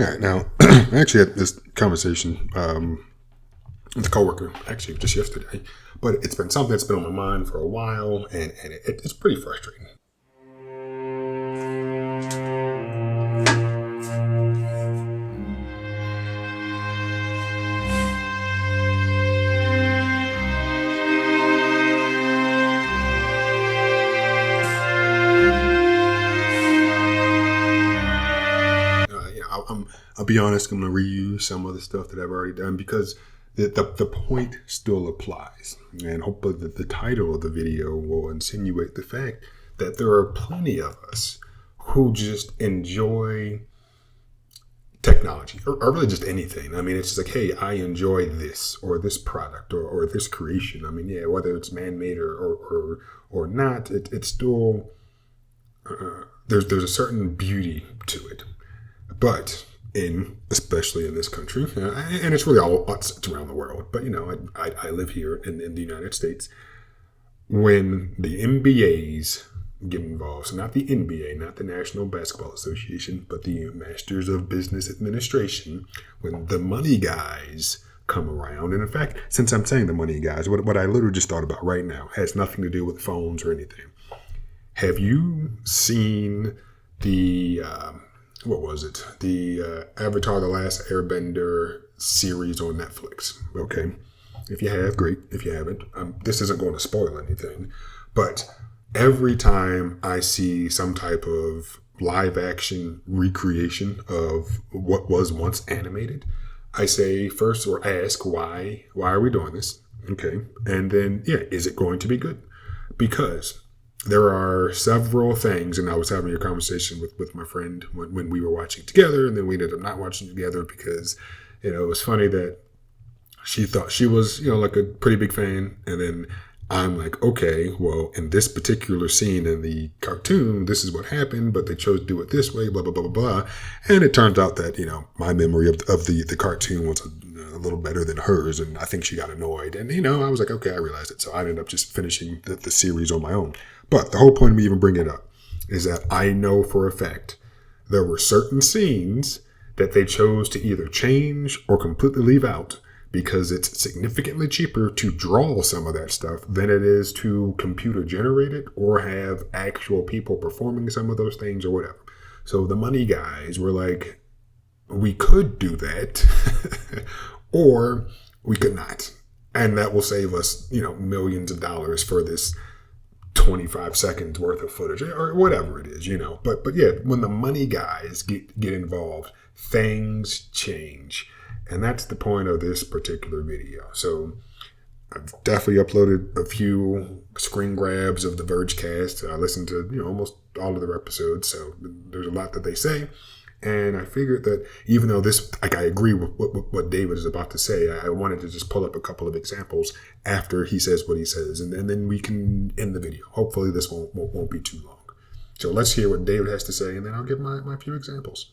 All right, now, I actually had this conversation with a coworker, actually just yesterday, but it's been something that's been on my mind for a while, and it's pretty frustrating. I'll be honest, I'm going to reuse some of the stuff that I've already done because the point still applies. And hopefully the title of the video will insinuate the fact that there are plenty of us who just enjoy technology or really just anything. I mean, it's just like, hey, I enjoy this or this product or this creation. I mean, yeah, whether it's man-made or not, it's still, there's a certain beauty to it. But especially in this country, and it's really all it's around the world, but I live here in the United States. When the MBAs get involved, so not the NBA, not the National Basketball Association, but the Masters of Business Administration, when the money guys come around, and in fact, since I'm saying the money guys, what I literally just thought about right now has nothing to do with phones or anything. Have you seen the what was it? The Avatar: The Last Airbender series on Netflix. Okay. If you have, great. If you haven't, this isn't going to spoil anything. But every time I see some type of live action recreation of what was once animated, I say first or ask why are we doing this? Okay. And then, is it going to be good? Because there are several things, and I was having a conversation with my friend when we were watching together, and then we ended up not watching together because, it was funny that she thought she was, like a pretty big fan, and then I'm like, okay, well, in this particular scene in the cartoon, this is what happened, but they chose to do it this way, blah, blah, blah, blah, blah. And it turns out that, my memory of the cartoon was a little better than hers, and I think she got annoyed. And, I was like, okay, I realized it. So I ended up just finishing the series on my own. But the whole point of me even bringing it up is that I know for a fact there were certain scenes that they chose to either change or completely leave out because it's significantly cheaper to draw some of that stuff than it is to computer generate it or have actual people performing some of those things or whatever. So the money guys were like, we could do that or we could not. And that will save us, millions of dollars for this 25 seconds worth of footage or whatever it is, But yeah, when the money guys get involved, things change. And that's the point of this particular video. So I've definitely uploaded a few screen grabs of the Vergecast. I listened to almost all of their episodes, so there's a lot that they say. And I figured that even though this, I agree with what David is about to say, I wanted to just pull up a couple of examples after he says what he says, and then we can end the video. Hopefully this won't be too long. So let's hear what David has to say, and then I'll give my few examples.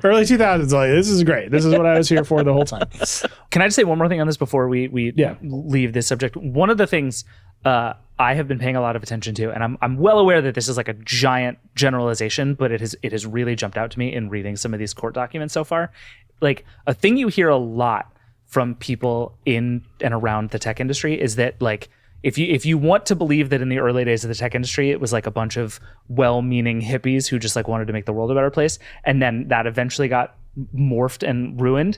Early 2000s, like, this is great. This is what I was here for the whole time. Can I just say one more thing on this before we leave this subject? One of the things I have been paying a lot of attention to, and I'm well aware that this is like a giant generalization, but it has really jumped out to me in reading some of these court documents so far. Like, a thing you hear a lot from people in and around the tech industry is that, like, if you want to believe that in the early days of the tech industry, it was like a bunch of well-meaning hippies who just like wanted to make the world a better place, and then that eventually got morphed and ruined,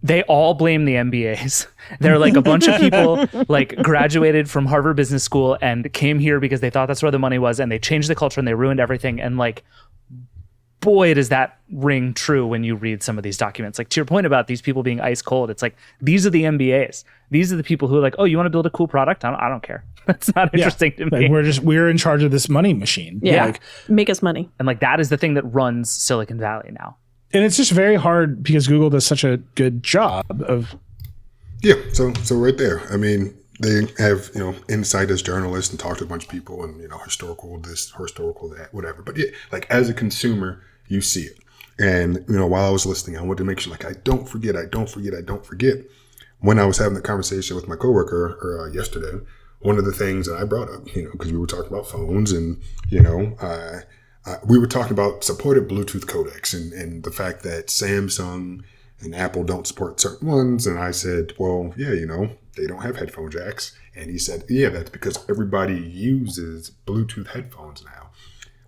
they all blame the MBAs. They're like a bunch of people like graduated from Harvard Business School and came here because they thought that's where the money was, and they changed the culture and they ruined everything. And like, boy, does that ring true when you read some of these documents. Like, to your point about these people being ice cold, it's like, these are the MBAs. These are the people who are like, oh, you want to build a cool product? I don't care. That's not interesting to me. Like, we're in charge of this money machine. Yeah, like, make us money. And like, that is the thing that runs Silicon Valley now. And it's just very hard because Google does such a good job of. Yeah. So right there, I mean, they have, insight as journalists and talk to a bunch of people and, historical this, historical that, whatever. But yeah, like, as a consumer, you see it. And, while I was listening, I wanted to make sure, like, I don't forget. When I was having the conversation with my coworker yesterday, one of the things that I brought up, because we were talking about phones and, we were talking about supported Bluetooth codecs and the fact that Samsung and Apple don't support certain ones. And I said, well, yeah, they don't have headphone jacks. And he said, yeah, that's because everybody uses Bluetooth headphones now.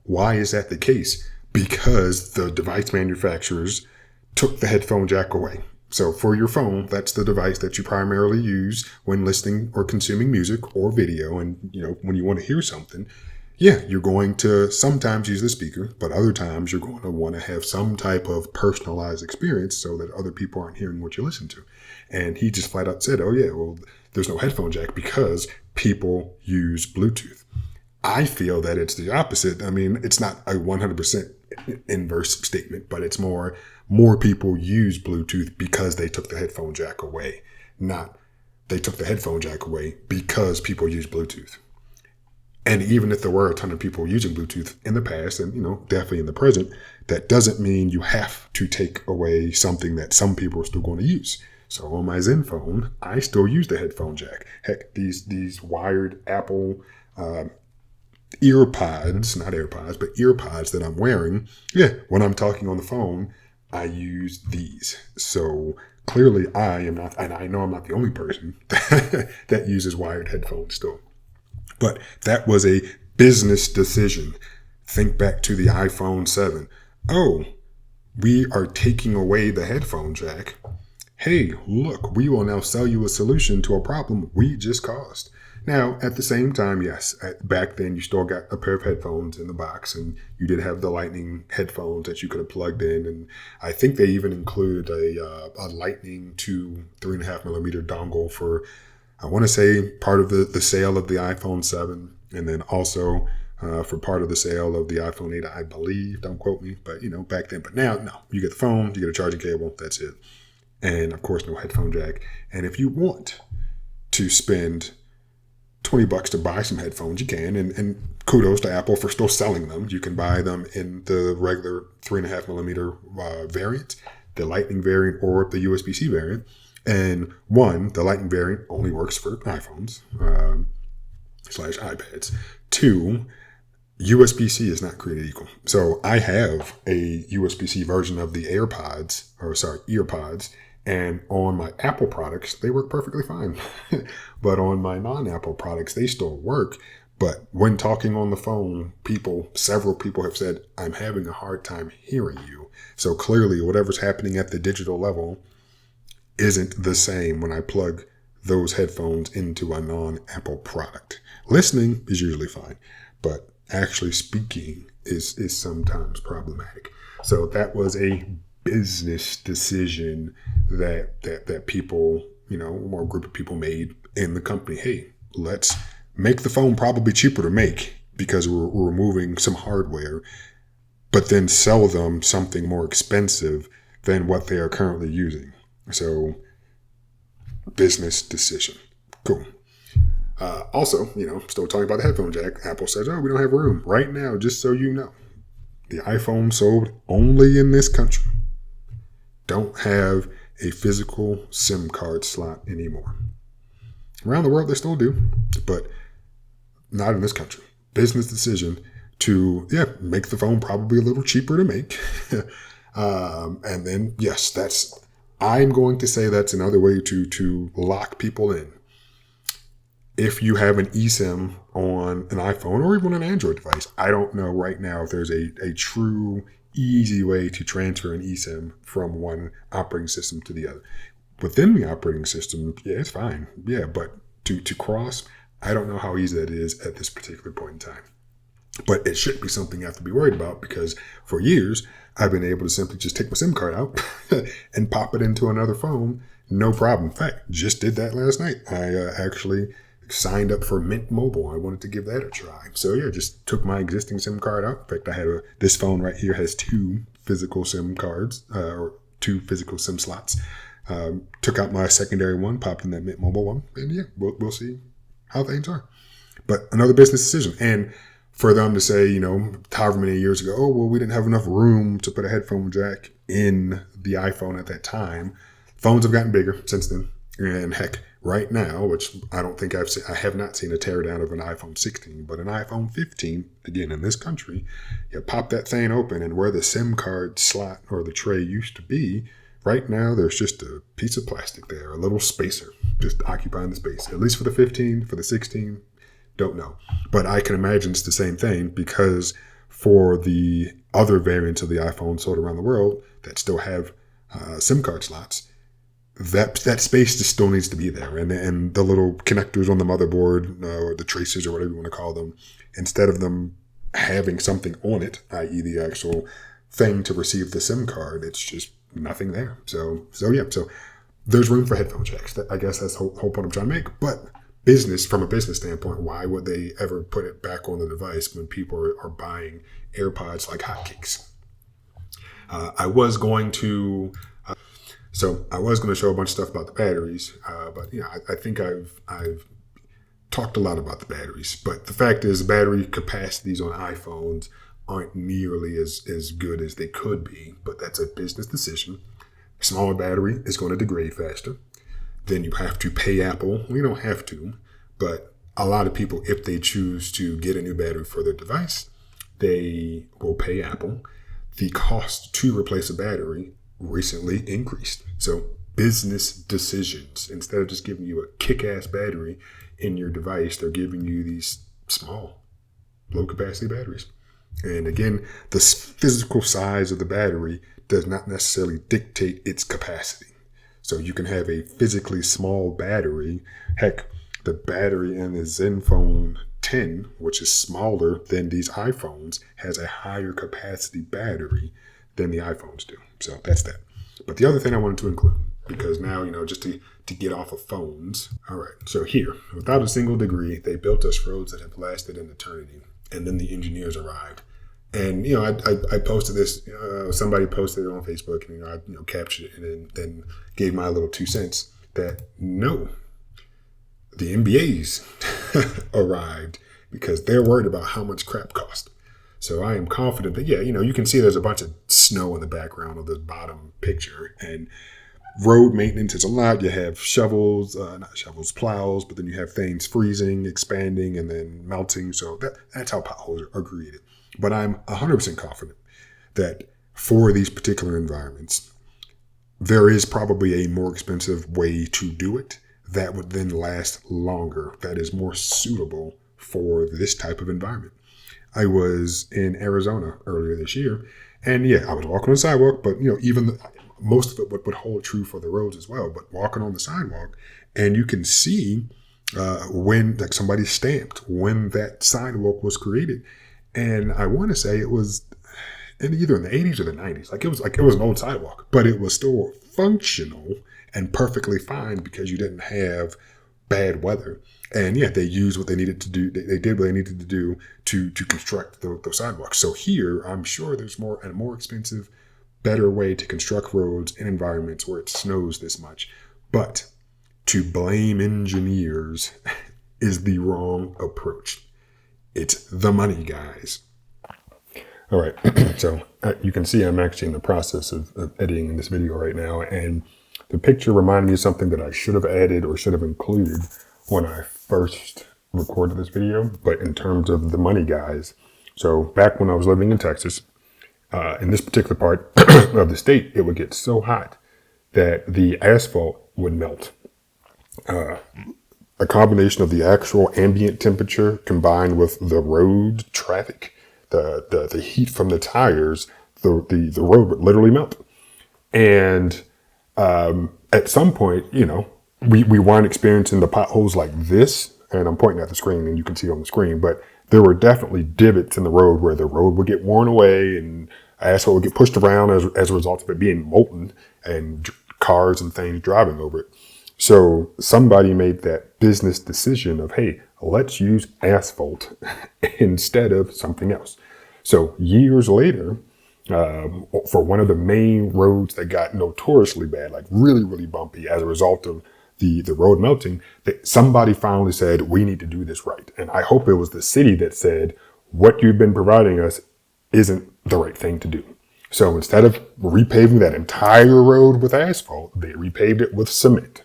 Why is that the case? Because the device manufacturers took the headphone jack away. So for your phone, that's the device that you primarily use when listening or consuming music or video. And, when you want to hear something, yeah, you're going to sometimes use the speaker, but other times you're going to want to have some type of personalized experience so that other people aren't hearing what you listen to. And he just flat out said, oh yeah, well, there's no headphone jack because people use Bluetooth. I feel that it's the opposite. I mean, it's not a 100% inverse statement, but it's more people use Bluetooth because they took the headphone jack away, not they took the headphone jack away because people use Bluetooth. And even if there were a ton of people using Bluetooth in the past and, definitely in the present, that doesn't mean you have to take away something that some people are still going to use. So on my Zen phone, I still use the headphone jack. Heck, these wired Apple earpods, not AirPods, but earpods that I'm wearing, yeah, when I'm talking on the phone, I use these. So clearly I am not, and I know I'm not the only person that uses wired headphones still. But that was a business decision. Think back to the iPhone 7. Oh, we are taking away the headphone jack. Hey, look, we will now sell you a solution to a problem we just caused. Now, at the same time, yes, back then you still got a pair of headphones in the box and you did have the Lightning headphones that you could have plugged in. And I think they even included a Lightning to 3.5 millimeter dongle for, I want to say, part of the sale of the iPhone 7, and then also for part of the sale of the iPhone 8, I believe. Don't quote me, but back then. But now, no, you get the phone, you get a charging cable, that's it. And of course, no headphone jack. And if you want to spend $20 to buy some headphones, you can. And kudos to Apple for still selling them. You can buy them in the regular 3.5 millimeter variant, the Lightning variant, or the USB-C variant. And the Lightning variant only works for iPhones / iPads. 2, USB-C is not created equal. So I have a USB-C version of the earpods, and on my Apple products, they work perfectly fine. But on my non-Apple products, they still work. But when talking on the phone, several people have said, I'm having a hard time hearing you. So clearly, whatever's happening at the digital level isn't the same when I plug those headphones into a non-Apple product. Listening is usually fine, but actually speaking is sometimes So that was a business decision that people, or a group of people made in the company. Hey, let's make the phone probably cheaper to make because we're removing some hardware, but then sell them something more expensive than what they are currently using. So business decision. Cool. Also, still talking about the headphone jack. Apple says, oh, we don't have room. Right now, just so you know, the iPhone sold only in this country don't have a physical SIM card slot anymore. Around the world, they still do, but not in this country. Business decision to, make the phone probably a little cheaper to make. And then, yes, I'm going to say that's another way to lock people in. If you have an eSIM on an iPhone or even an Android device, I don't know right now if there's a true easy way to transfer an eSIM from one operating system to the other. Within the operating system, yeah, it's fine. Yeah, but to cross, I don't know how easy that is at this particular point in time. But it shouldn't be something you have to be worried about because for years, I've been able to simply just take my SIM card out and pop it into another phone. No problem. In fact, just did that last night. I actually signed up for Mint Mobile. I wanted to give that a try. So yeah, just took my existing SIM card out. In fact, I had this phone right here has 2 physical SIM cards or 2 physical SIM slots. Took out my secondary one, popped in that Mint Mobile one, and yeah, we'll see how things are. But another business decision. And for them to say, however many years ago, oh, well, we didn't have enough room to put a headphone jack in the iPhone at that time. Phones have gotten bigger since then. And heck, right now, which I don't think I have not seen a teardown of an iPhone 16, but an iPhone 15, again, in this country, you pop that thing open, and where the SIM card slot or the tray used to be, right now there's just a piece of plastic there, a little spacer, just occupying the space. At least for the 15, for the 16, don't know. But I can imagine it's the same thing, because for the other variants of the iPhone sold around the world that still have SIM card slots, that space just still needs to be there. And the little connectors on the motherboard, or the traces, or whatever you want to call them, instead of them having something on it, i.e. the actual thing to receive the SIM card, it's just nothing there. So there's room for headphone jacks. I guess that's the whole point I'm trying to make. But from a business standpoint, why would they ever put it back on the device when people are buying AirPods like hotcakes? I was going to show a bunch of stuff about the batteries, but I think I've talked a lot about the batteries. But the fact is, battery capacities on iPhones aren't nearly as good as they could be. But that's a business decision. Smaller battery is going to degrade faster. Then you have to pay Apple. You don't have to, but a lot of people, if they choose to get a new battery for their device, they will pay Apple. The cost to replace a battery recently increased. So business decisions, instead of just giving you a kick-ass battery in your device, they're giving you these small, low-capacity batteries. And again, the physical size of the battery does not necessarily dictate its capacity. So you can have a physically small battery. Heck, the battery in the Zenfone 10, which is smaller than these iPhones, has a higher capacity battery than the iPhones do. So that's that. But the other thing I wanted to include, because now, just to get off of phones. All right. So here, without a single degree, they built us roads that have lasted an eternity. And then the engineers arrived. And, I posted this, somebody posted it on Facebook, and, I captured it and then gave my little 2 cents that no, the MBAs arrived because they're worried about how much crap cost. So I am confident that, you can see there's a bunch of snow in the background of the bottom picture, and road maintenance is a lot. You have plows, but then you have things freezing, expanding, and then melting. So that's how potholes are created. But I'm 100% confident that for these particular environments, there is probably a more expensive way to do it that would then last longer, that is more suitable for this type of environment. I was in Arizona earlier this year, and I was walking on the sidewalk, but most of it would hold true for the roads as well. But walking on the sidewalk, and you can see when somebody stamped when that sidewalk was created. And I want to say it was either in the 80s or the 90s. It was an old sidewalk, but it was still functional and perfectly fine because you didn't have bad weather. And they used what they needed to do. They did what they needed to do to construct those sidewalks. So here, I'm sure there's a more expensive, better way to construct roads in environments where it snows this much. But to blame engineers is the wrong approach. It's the money, guys. All right. So you can see I'm actually in the process of editing this video right now. And the picture reminded me of something that I should have added or should have included when I first recorded this video. But in terms of the money, guys. So back when I was living in Texas, in this particular part of the state, it would get so hot that the asphalt would melt. A combination of the actual ambient temperature combined with the road traffic, the heat from the tires, the road would literally melt. And at some point, we weren't experiencing the potholes like this. And I'm pointing at the screen and you can see it on the screen. But there were definitely divots in the road where the road would get worn away and asphalt would get pushed around as a result of it being molten and cars and things driving over it. So somebody made that business decision of, hey, let's use asphalt instead of something else. So years later, for one of the main roads that got notoriously bad, like really, really bumpy as a result of the road melting, that somebody finally said, we need to do this right. And I hope it was the city that said, what you've been providing us isn't the right thing to do. So instead of repaving that entire road with asphalt, they repaved it with cement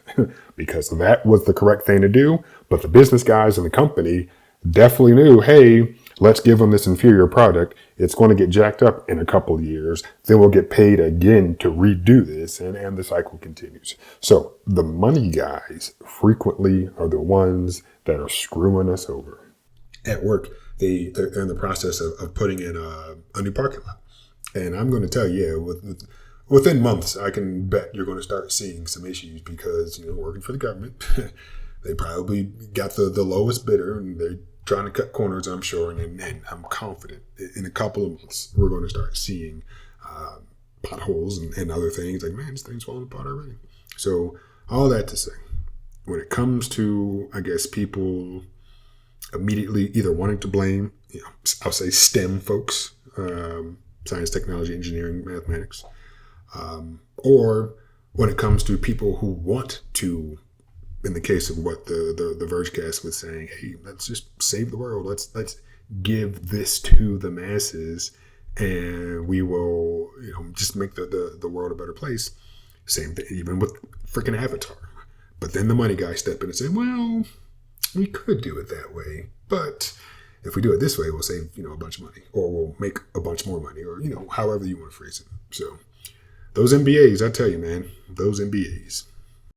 because that was the correct thing to do. But the business guys in the company definitely knew, hey, let's give them this inferior product. It's going to get jacked up in a couple of years. Then we'll get paid again to redo this, and the cycle continues. So the money guys frequently are the ones that are screwing us over. At work, they're in the process of putting in a new parking lot. And I'm going to tell you, within months, I can bet you're going to start seeing some issues because, working for the government, they probably got the lowest bidder and they're trying to cut corners, I'm sure. And I'm confident in a couple of months, we're going to start seeing potholes and other things like, man, this thing's falling apart already. So all that to say, when it comes to, I guess, people immediately either wanting to blame, I'll say STEM folks, science, technology, engineering, mathematics, or when it comes to people who want to, in the case of what the Vergecast was saying, hey, let's just save the world. Let's give this to the masses, and we will, just make the world a better place. Same thing, even with freaking Avatar. But then the money guy step in and say, well, we could do it that way, but if we do it this way, we'll save, a bunch of money, or we'll make a bunch more money, or, however you want to phrase it. So those MBAs, I tell you, man, those MBAs.